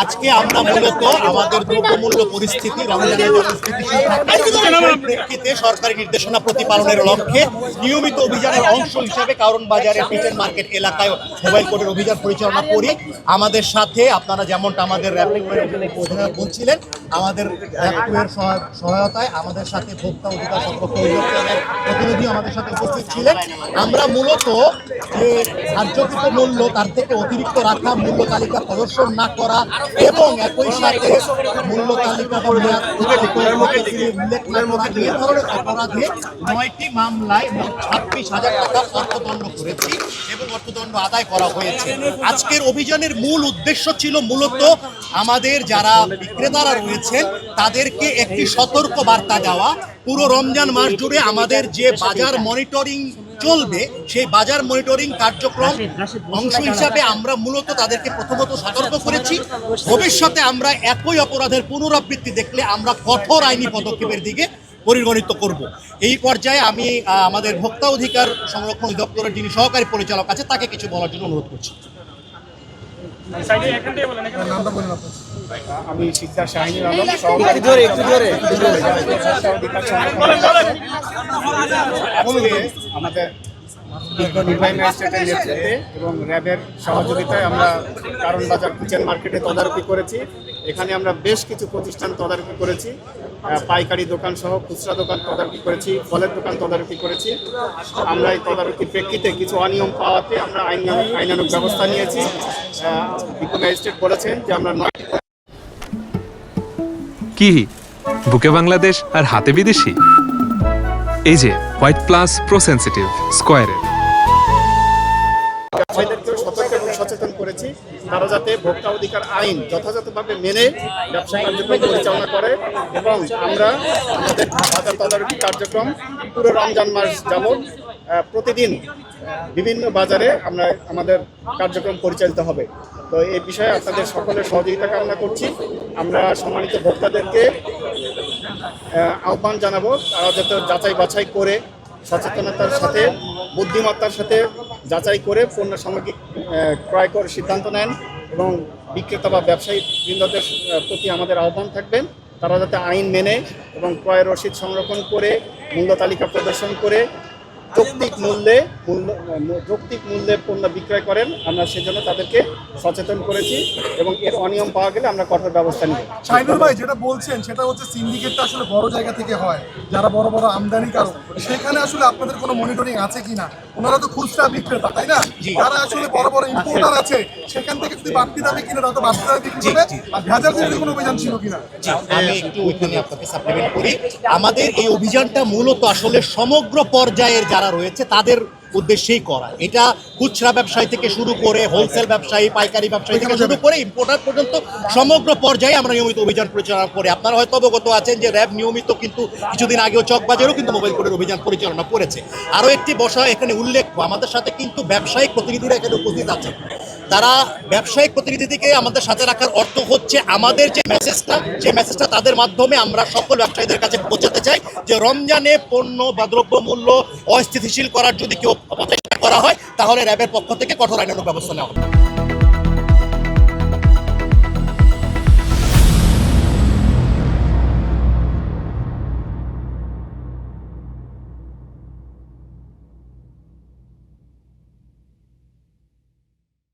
আজকে আমরা মূলত আমাদের দ্রব্যমূল্য পরিস্থিতি রমজানের প্রেক্ষিতে সরকারি নির্দেশনা প্রতিপালনের লক্ষ্যে নিয়মিত অভিযানের অংশ হিসেবে কারণ বাজারের পিটেন মার্কেট এলাকায় মোবাইল কোর্টের অভিযান পরিচালনা করি। আমাদের সাথে আপনারা যেমনটা আমাদের র্যাপিডের অধিনায়ক বলছিলেন, আমাদের র্যাপিডের সহায়তায় আমাদের সাথে ভোক্তা অধিকার সংরক্ষণ অধিদপ্তরের প্রতিনিধি আমাদের সাথে উপস্থিত ছিলেন। আমরা মূলত যে ধার্যকৃত মূল্য তার থেকে অতিরিক্ত রাখা, মূল্য তালিকা প্রদর্শন না করা এবং একই সাথে মূল্য তালিকা বা উল্লেখ না করা এই ধরনের অপরাধে 9টি মামলায় মোট 26,000 টাকা অর্থদণ্ড করেছি এবং অর্থদণ্ড আদায় করা হয়েছে। আজকের অভিযানের মূল উদ্দেশ্য ছিল মূলত আমাদের যারা বিক্রেতারা রয়েছেন তাদেরকে একটি সতর্ক বার্তা দেওয়া। পুরো রমজান মাস জুড়ে আমাদের যে বাজার মনিটরিং চলবে সেই বাজার মনিটরিং কার্যক্রম অংশ হিসাবে আমরা মূলত তাদেরকে প্রথমত সতর্ক করেছি। ভবিষ্যতে আমরা একই অপরাধের পুনরাবৃত্তি দেখলে আমরা কঠোর আইনি পদক্ষেপের দিকে পরিগণিত করব। এই পর্যায়ে আমি আমাদের ভোক্তা অধিকার সংরক্ষণ অধিদপ্তরের যিনি সহকারী পরিচালক আছে তাকে কিছু বলার জন্য অনুরোধ করছি। আমি শিকদার শাহিনুর আলম, আমাদের নির্বাহী ম্যাজিস্ট্রেটের নেতৃত্বে এবং র্যাবের সহযোগিতায় আমরা কারণ বাজার কিচেন মার্কেটে তদারকি করেছি। এখানে আমরা বেশ কিছু প্রতিষ্ঠান তদারকি করেছি, পাইকারি দোকান সহ খুচরা দোকান তদারকি করেছি, ফলের দোকান তদারকি করেছি। আমরা এই তদারকির প্রেক্ষিতে কিছু অনিয়ম পাওয়াতে আমরা আইনানুগ ব্যবস্থা নিয়েছি। ম্যাজিস্ট্রেট বলেছেন যে আমরা কি বুকে বাংলাদেশ আর হাতে বিদেশি, এই যে হোয়াইট প্লাস প্রো সেনসিটিভ স্কয়ারের ব্যবসায়ীদেরকেও সতর্ক এবং সচেতন করেছি তারা যাতে ভোক্তা অধিকার আইন যথাযথভাবে মেনে ব্যবসা কার্যক্রম পরিচালনা করে। এবং আমরা আমাদের বাজার তদারকি কার্যক্রম পুরো রমজান মাস যাবৎ প্রতিদিন বিভিন্ন বাজারে আমরা আমাদের কার্যক্রম পরিচালিত হবে। তো এই বিষয়ে আপনাদের সকলের সহযোগিতা কামনা করছি। আমরা সম্মানিত ভোক্তাদেরকে আহ্বান জানাবো তারা যাতে যাচাই বাছাই করে সচেতনতার সাথে বুদ্ধিমত্তার সাথে যাচাই করে পণ্য সামগ্রী ক্রয় করার সিদ্ধান্ত নেন এবং বিক্রেতা বা ব্যবসায়ী বৃন্দদের প্রতি আমাদের আহ্বান থাকবেন তারা যাতে আইন মেনে এবং ক্রয় রসিদ সংরক্ষণ করে মূল্য তালিকা প্রদর্শন করে যৌক্তিক মূল্যে পণ্য বিক্রয় করেন। আমরা সেজন্য তাদেরকে সচেতন করেছি এবং এর অনিয়ম পাওয়া গেলে আমরা কঠোর ব্যবস্থা নিব। শাহিনুর ভাই যেটা বলছেন সেটা হচ্ছে সিন্ডিকেটটা আসলে বড় জায়গা থেকে হয়, যারা বড় বড় আমদানিকারক, সেখানে আসলে আপনাদের কোনো মনিটরিং আছে কিনা? ওনারা তো খুচরা বিক্রেতা, তাই না? যারা আসলে বড় বড় ইম্পোর্টার আছে সেখান থেকে যদি বাড়তি দামে কিনে তারা তো বাড়তি দামে বিক্রি করবে, আর ভেজাল বিক্রির কোনো অভিযান ছিল কিনা? আমি একটু ওইখানে আপনাকে সাপ্লিমেন্ট করি। আমাদের এই অভিযানটা মূলত আসলে সমগ্র পর্যায়ের যারা রয়েছে তাদের উদ্দেশ্যেই করা। এটা খুচরা ব্যবসায়ী থেকে শুরু করে হোলসেল ব্যবসায়ী, পাইকারি ব্যবসায়ী থেকে শুরু করে ইম্পোর্টার পর্যন্ত সমগ্র পর্যায়ে আমরা নিয়মিত অভিযান পরিচালনা করি। আপনারা হয়তো অবগত আছেন যে র্যাব নিয়মিত কিন্তু কিছুদিন আগেও চকবাজারেও কিন্তু মোবাইল কোর্টের অভিযান পরিচালনা করেছে। আরও একটি বিষয় এখানে উল্লেখ্য, আমাদের সাথে কিন্তু ব্যবসায়িক প্রতিনিধিরা এখানে উপস্থিত আছেন। তারা ব্যবসায়িক প্রতিনিধিকে আমাদের সাথে রাখার অর্থ হচ্ছে আমাদের যে মেসেজটা তাদের মাধ্যমে আমরা সকল ব্যবসায়ীদের কাছে পৌঁছাতে চাই যে রমজানে পণ্য বা দ্রব্যমূল্য অস্থিতিশীল করার যদি কেউ প্রচেষ্টা করা হয় তাহলে র্যাবের পক্ষ থেকে কঠোর আইনানুগ ব্যবস্থা নেওয়া হবে।